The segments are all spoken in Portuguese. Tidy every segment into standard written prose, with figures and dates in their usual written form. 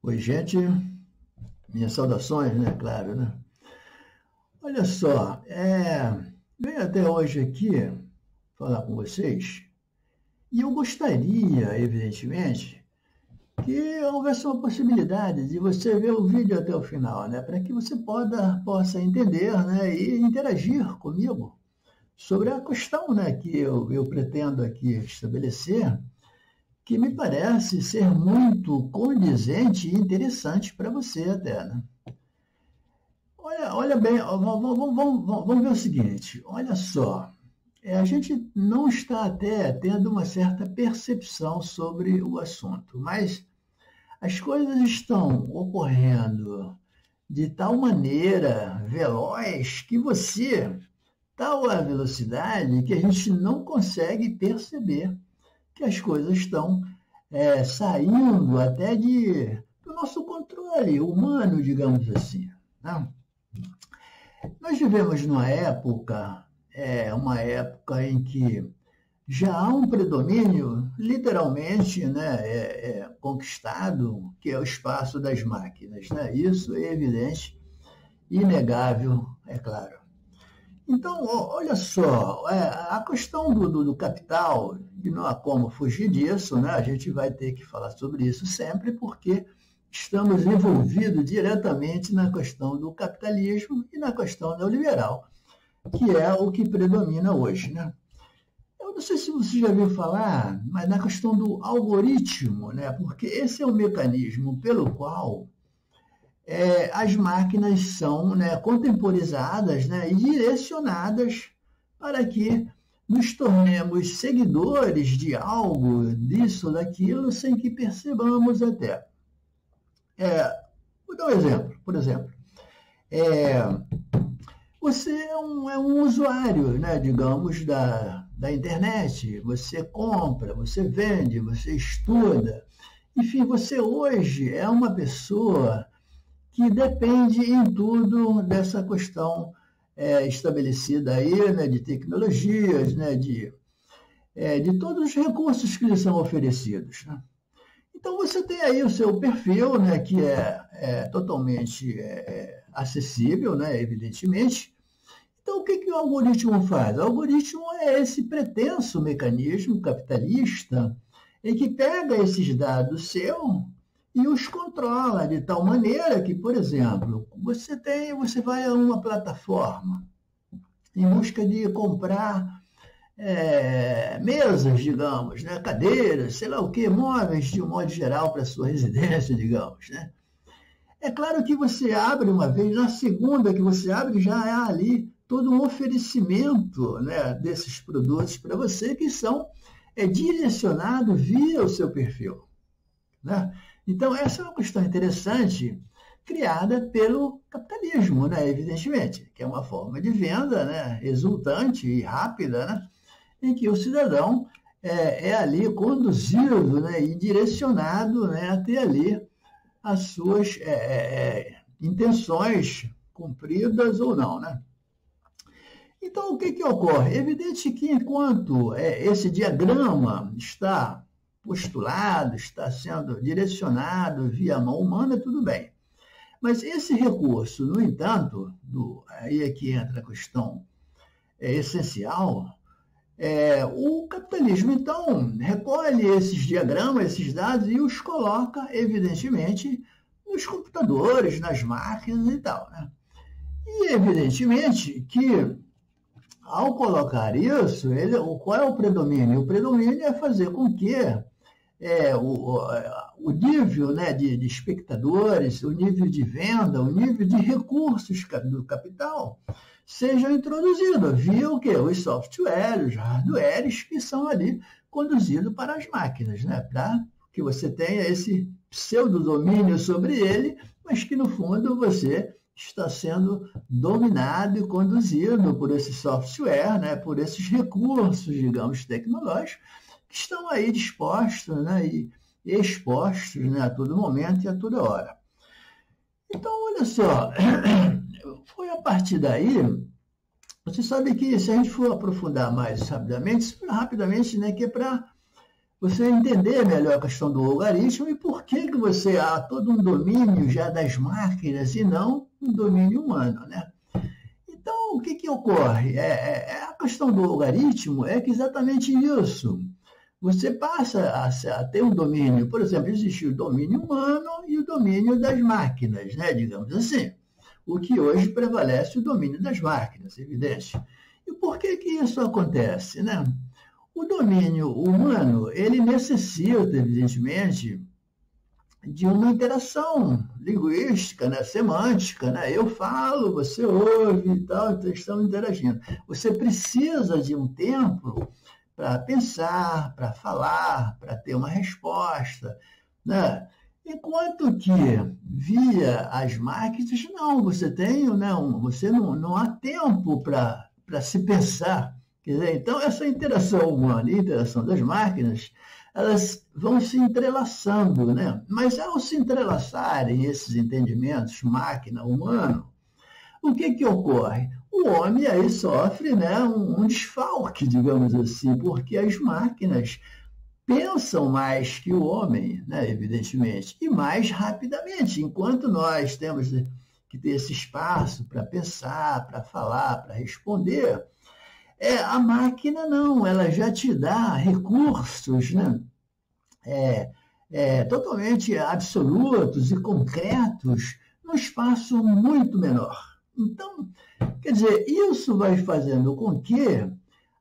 Oi, gente. Minhas saudações, né? Claro, né? Olha só, venho até hoje aqui falar com vocês e eu gostaria, evidentemente, que houvesse uma possibilidade de você ver o vídeo até o final, né? Para que você possa entender, né? E interagir comigo sobre a questão, né? Que eu pretendo aqui estabelecer, que me parece ser muito condizente e interessante para você até, né? Olha bem, vamos ver o seguinte, olha só, a gente não está até tendo uma certa percepção sobre o assunto, mas as coisas estão ocorrendo de tal maneira veloz que tal a velocidade que a gente não consegue perceber que as coisas estão saindo até do nosso controle humano, digamos assim, né? Nós vivemos numa época, uma época em que já há um predomínio, literalmente, né, conquistado, que é o espaço das máquinas, né? Isso é evidente, inegável, é claro. Então, olha só, a questão do capital, e não há como fugir disso, né? A gente vai ter que falar sobre isso sempre, porque estamos envolvidos diretamente na questão do capitalismo e na questão neoliberal, que é o que predomina hoje, né? Eu não sei se você já ouviu falar, mas na questão do algoritmo, né? Porque esse é o mecanismo pelo qual as máquinas são, né, contemporizadas, né, e direcionadas para que nos tornemos seguidores de algo, disso, daquilo, sem que percebamos até. Vou dar um exemplo. Por exemplo, você é um usuário, né, digamos, da internet. Você compra, você vende, você estuda. Enfim, você hoje é uma pessoa que depende em tudo dessa questão estabelecida aí, né, de tecnologias, né, de todos os recursos que lhe são oferecidos, né? Então, você tem aí o seu perfil, né, que é totalmente acessível, né, evidentemente. Então, o que o algoritmo faz? O algoritmo é esse pretenso mecanismo capitalista em que pega esses dados seus e os controla de tal maneira que, por exemplo, você vai a uma plataforma em busca de comprar mesas, digamos, né, cadeiras, sei lá o que, móveis de um modo geral para a sua residência, digamos, né? É claro que você abre uma vez, na segunda que você abre já há ali todo um oferecimento, né, desses produtos para você que são direcionados via o seu perfil, né? Então, essa é uma questão interessante, criada pelo capitalismo, né, evidentemente, que é uma forma de venda, né, exultante e rápida, né, em que o cidadão ali conduzido, né, e direcionado, né, até ali as suas intenções cumpridas ou não, né? Então, o que ocorre? É evidente que enquanto esse diagrama está postulado, está sendo direcionado via mão humana, tudo bem. Mas esse recurso, no entanto, aí é que entra a questão essencial, o capitalismo, então, recolhe esses diagramas, esses dados e os coloca, evidentemente, nos computadores, nas máquinas e tal, né? E, evidentemente, que ao colocar isso, qual é o predomínio? O predomínio é fazer com que o nível, né, de espectadores, o nível de venda, o nível de recursos do capital seja introduzido via o quê? Os softwares, os hardwares que são ali conduzidos para as máquinas, né, para que você tenha esse pseudo-domínio sobre ele, mas que no fundo você está sendo dominado e conduzido por esse software, né, por esses recursos, digamos, tecnológicos, que estão aí dispostos, né, e expostos, né, a todo momento e a toda hora. Então, olha só, foi a partir daí, você sabe que se a gente for aprofundar mais rapidamente, né, que é para você entender melhor a questão do algarismo e por que você há todo um domínio já das máquinas e não um domínio humano, né? Então, o que ocorre? A questão do algarismo é que exatamente isso. Você passa a ter um domínio, por exemplo, existe o domínio humano e o domínio das máquinas, né? Digamos assim. O que hoje prevalece é o domínio das máquinas, evidente. E por que isso acontece, né? O domínio humano, ele necessita, evidentemente, de uma interação linguística, né? Semântica, né? Eu falo, você ouve e tal, então estamos interagindo. Você precisa de um tempo para pensar, para falar, para ter uma resposta, né? Enquanto que via as máquinas, não, você tem, não, você não há tempo para se pensar. Quer dizer, então, essa interação humana e interação das máquinas, elas vão se entrelaçando, né? Mas ao se entrelaçarem esses entendimentos máquina-humano, o que ocorre? O homem aí sofre, né, um desfalque, digamos assim, porque as máquinas pensam mais que o homem, né, evidentemente, e mais rapidamente, enquanto nós temos que ter esse espaço para pensar, para falar, para responder, a máquina não, ela já te dá recursos, né, totalmente absolutos e concretos num espaço muito menor. Então, quer dizer, isso vai fazendo com que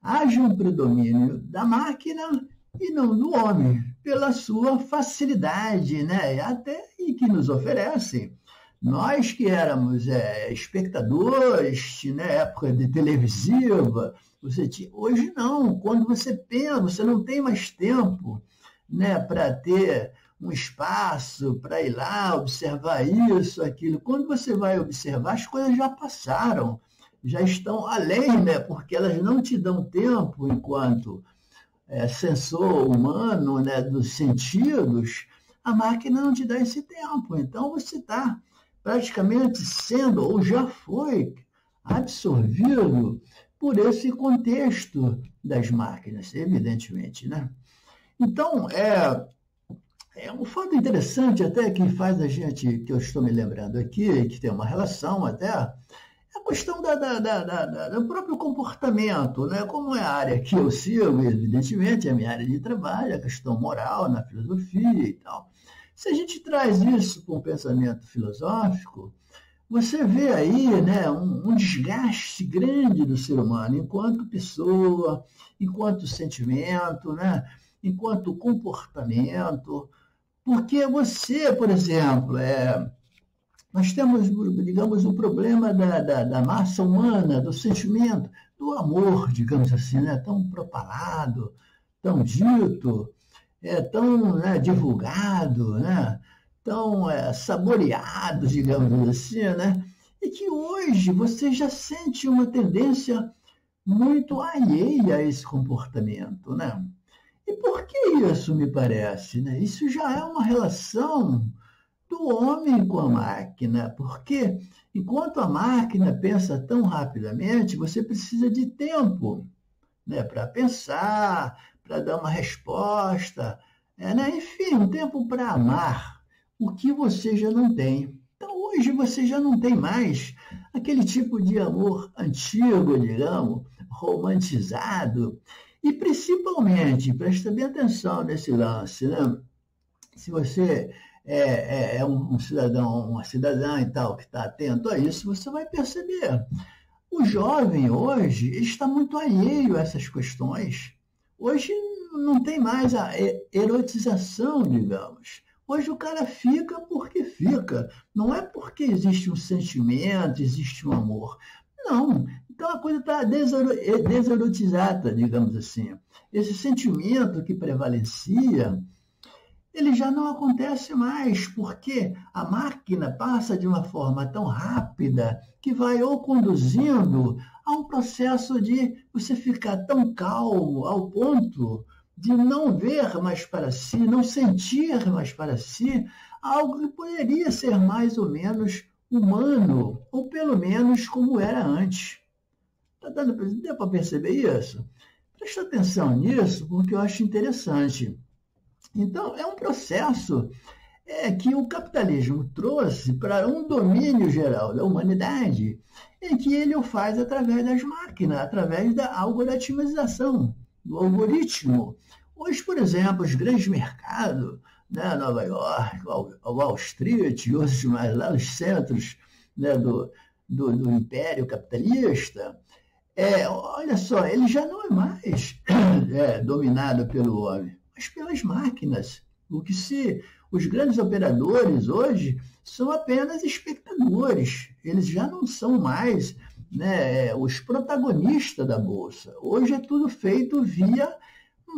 haja um predomínio da máquina e não do homem, pela sua facilidade, né? Até e que nos oferece. Nós que éramos espectadores, na época de televisiva, hoje não, quando você pensa, você não tem mais tempo, né, para ter um espaço, para ir lá, observar isso, aquilo. Quando você vai observar, as coisas já passaram, já estão além, né, porque elas não te dão tempo enquanto sensor humano, né, dos sentidos, a máquina não te dá esse tempo. Então, você está praticamente sendo, ou já foi, absorvido por esse contexto das máquinas, evidentemente, né? Então, um fato interessante até que faz a gente, que eu estou me lembrando aqui, que tem uma relação até, é a questão do próprio comportamento, né? Como é a área que eu sigo, evidentemente, é a minha área de trabalho, a questão moral na filosofia e tal. Se a gente traz isso para um pensamento filosófico, você vê aí, né, um desgaste grande do ser humano enquanto pessoa, enquanto sentimento, né, enquanto comportamento, porque você, por exemplo, nós temos, digamos, o problema da massa humana, do sentimento, do amor, digamos assim, né, tão propalado, tão dito, tão, né, divulgado, né, tão saboreado, digamos assim, né, e que hoje você já sente uma tendência muito alheia a esse comportamento, né? E por que isso me parece, né? Isso já é uma relação do homem com a máquina, porque enquanto a máquina pensa tão rapidamente, você precisa de tempo, né, para pensar, para dar uma resposta, né? Enfim, um tempo para amar, o que você já não tem. Então, hoje você já não tem mais aquele tipo de amor antigo, digamos, romantizado, e principalmente, presta bem atenção nesse lance, né? Se você é um cidadão, uma cidadã e tal, que está atento a isso, você vai perceber. O jovem hoje está muito alheio a essas questões. Hoje não tem mais a erotização, digamos. Hoje o cara fica porque fica. Não é porque existe um sentimento, existe um amor. Não. Então a coisa está deserotizada, digamos assim. Esse sentimento que prevalecia, ele já não acontece mais, porque a máquina passa de uma forma tão rápida que vai ou conduzindo a um processo de você ficar tão calmo ao ponto de não ver mais para si, não sentir mais para si algo que poderia ser mais ou menos humano, ou pelo menos como era antes. Deu para perceber isso? Presta atenção nisso, porque eu acho interessante. Então, é um processo que o capitalismo trouxe para um domínio geral da humanidade, em que ele o faz através das máquinas, através da algoritmização, do algoritmo. Hoje, por exemplo, os grandes mercados, né, Nova York, Wall Street e outros mais lá nos centros, né, do império capitalista, olha só, ele já não é mais dominado pelo homem, mas pelas máquinas. Os grandes operadores hoje são apenas espectadores, eles já não são mais, né, os protagonistas da bolsa. Hoje é tudo feito via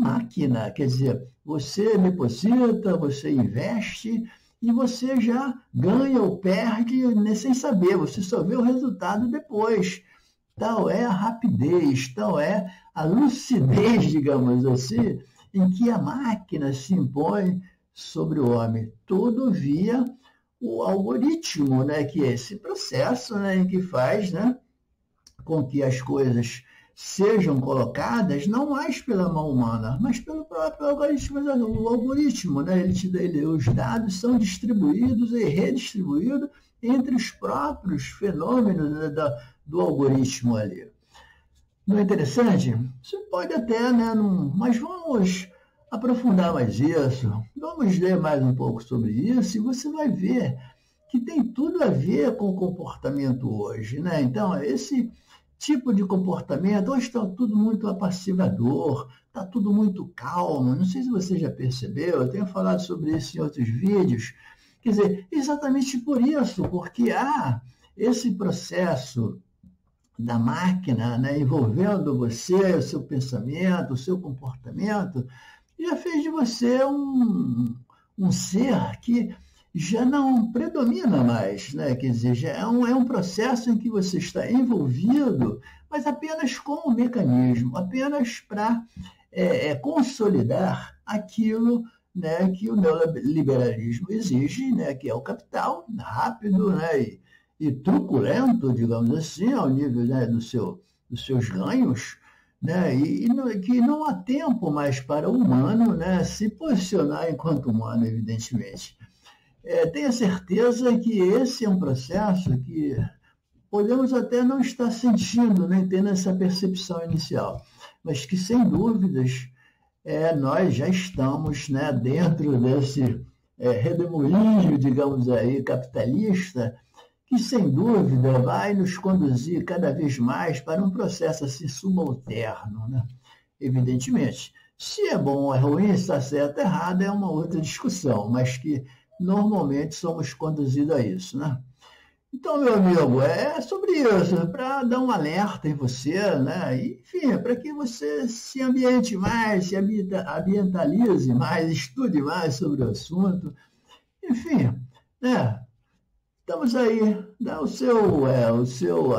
máquina, quer dizer, você deposita, você investe e você já ganha ou perde, né, sem saber, você só vê o resultado depois. Tal é a rapidez, tal é a lucidez, digamos assim, em que a máquina se impõe sobre o homem, tudo via o algoritmo, né, que é esse processo, né, em que faz, né, com que as coisas sejam colocadas não mais pela mão humana, mas pelo próprio algoritmo. O algoritmo, né, os dados são distribuídos e redistribuídos entre os próprios fenômenos, né, do algoritmo ali. Não é interessante? Você pode até, né, mas vamos aprofundar mais isso, vamos ler mais um pouco sobre isso e você vai ver que tem tudo a ver com o comportamento hoje, né? Então, esse tipo de comportamento, hoje está tudo muito apassivador, está tudo muito calmo, não sei se você já percebeu, eu tenho falado sobre isso em outros vídeos, quer dizer, exatamente por isso, porque há esse processo da máquina, né, envolvendo você, o seu pensamento, o seu comportamento, já fez de você um ser que já não predomina mais, né? Quer dizer, já é um processo em que você está envolvido, mas apenas com o mecanismo, apenas para consolidar aquilo, né, que o neoliberalismo exige, né, que é o capital rápido, né, e truculento, digamos assim, ao nível, né, dos seus ganhos, né, que não há tempo mais para o humano, né, se posicionar enquanto humano, evidentemente. Tenha certeza que esse é um processo que podemos até não estar sentindo, nem tendo essa percepção inicial, mas que, sem dúvidas, nós já estamos, né, dentro desse redemoinho, digamos aí, capitalista, que, sem dúvida, vai nos conduzir cada vez mais para um processo assim subalterno, né? Evidentemente. Se é bom ou é ruim, se está certo ou errado, é uma outra discussão, mas que normalmente somos conduzidos a isso, né? Então, meu amigo, é sobre isso, para dar um alerta em você, né? E, enfim, para que você se ambiente mais, se ambientalize mais, estude mais sobre o assunto, enfim, né? Estamos aí, dá a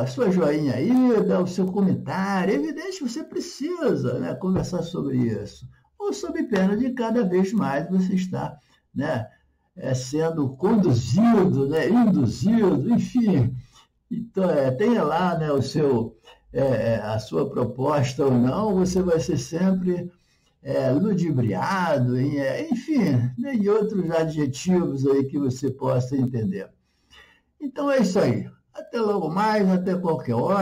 sua joinha aí, dá o seu comentário. É evidente que você precisa, né, conversar sobre isso. Ou sob pena de cada vez mais você estar, né, sendo conduzido, né, induzido, enfim. Então, tenha lá, né, a sua proposta ou não, você vai ser sempre ludibriado, enfim, né, e outros adjetivos aí que você possa entender. Então é isso aí. Até logo mais, até qualquer hora.